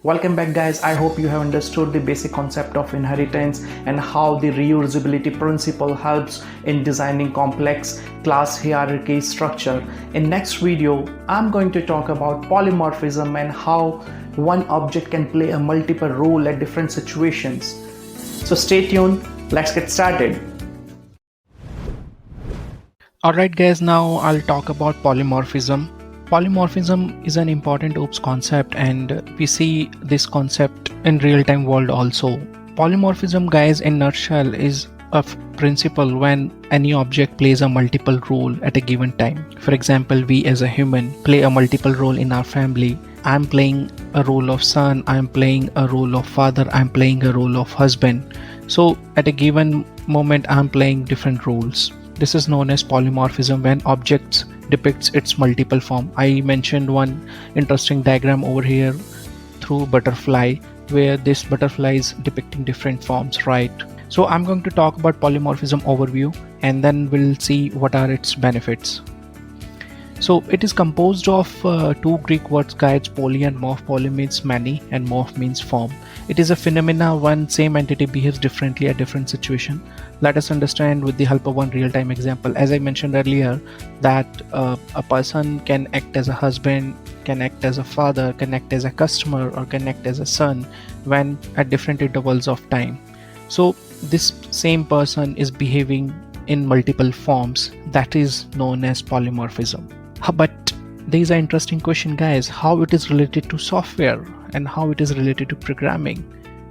Welcome back guys, I hope you have understood the basic concept of inheritance and how the reusability principle helps in designing complex class hierarchy structure. In next video, I'm going to talk about polymorphism and how one object can play a multiple role at different situations. So stay tuned, let's get started. Alright guys, now I'll talk about polymorphism. Polymorphism is an important OOPS concept and we see this concept in real-time world also. Polymorphism guys in nutshell is a principle when any object plays a multiple role at a given time. For example, we as a human play a multiple role in our family. I'm playing a role of son, I'm playing a role of father, I'm playing a role of husband. So at a given moment I'm playing different roles. This is known as polymorphism when objects depicts its multiple form. I mentioned one interesting diagram over here through butterfly where this butterfly is depicting different forms, right? So I'm going to talk about polymorphism overview and then we'll see what are its benefits. So it is composed of two Greek words guys, poly and morph. Poly means many and morph means form. It is a phenomena when same entity behaves differently at different situation. Let us understand with the help of one real-time example. As I mentioned earlier that a person can act as a husband, can act as a father, can act as a customer or can act as a son when at different intervals of time. So this same person is behaving in multiple forms. That is known as polymorphism. But there is an interesting question guys, how it is related to software and how it is related to programming.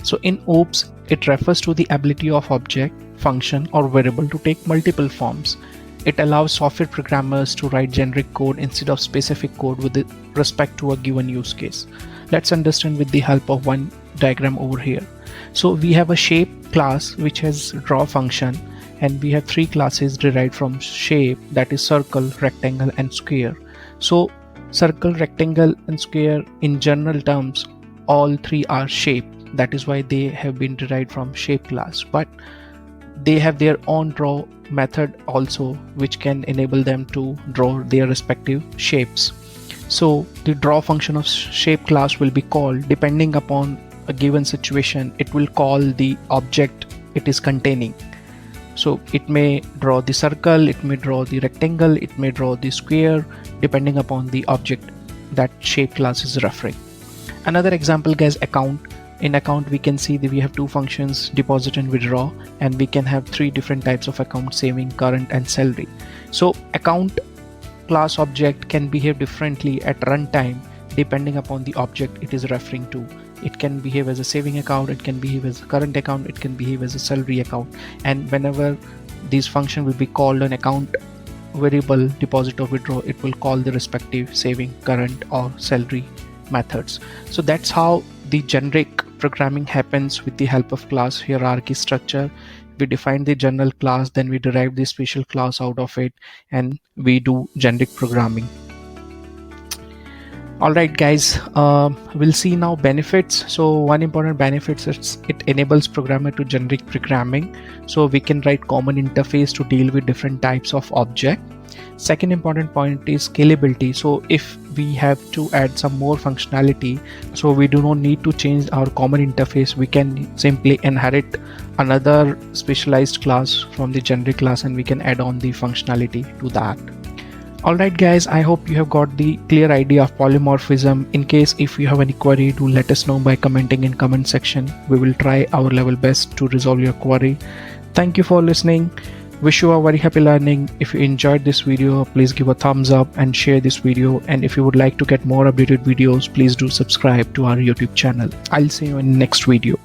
So in OOPS, it refers to the ability of object, function or variable to take multiple forms. It allows software programmers to write generic code instead of specific code with respect to a given use case. Let's understand with the help of one diagram over here. So we have a shape class which has draw function, and we have three classes derived from shape, that is circle, rectangle and square. So circle, rectangle and square in general terms all three are shape, that is why they have been derived from shape class, but they have their own draw method also which can enable them to draw their respective shapes. So the draw function of shape class will be called depending upon a given situation. It will call the object it is containing. So it may draw the circle, it may draw the rectangle, it may draw the square depending upon the object that shape class is referring. Another example guys, account. In account we can see that we have two functions, deposit and withdraw, and we can have three different types of account, saving, current and salary. So account class object can behave differently at runtime depending upon the object it is referring to. It can behave as a saving account, it can behave as a current account, it can behave as a salary account, and whenever these function will be called an account variable, deposit or withdraw, it will call the respective saving, current or salary methods. So that's how the generic programming happens with the help of class hierarchy structure. We define the general class, then we derive the special class out of it, and we do generic programming. Alright guys, we'll see now benefits. So one important benefit is it enables programmer to generic programming, so we can write common interface to deal with different types of object. Second important point is scalability. So if we have to add some more functionality, so we do not need to change our common interface, we can simply inherit another specialized class from the generic class and we can add on the functionality to that. Alright guys, I hope you have got the clear idea of polymorphism. In case if you have any query, do let us know by commenting in comment section. We will try our level best to resolve your query. Thank you for listening. Wish you a very happy learning. If you enjoyed this video, please give a thumbs up and share this video. And if you would like to get more updated videos, please do subscribe to our YouTube channel. I'll see you in next video.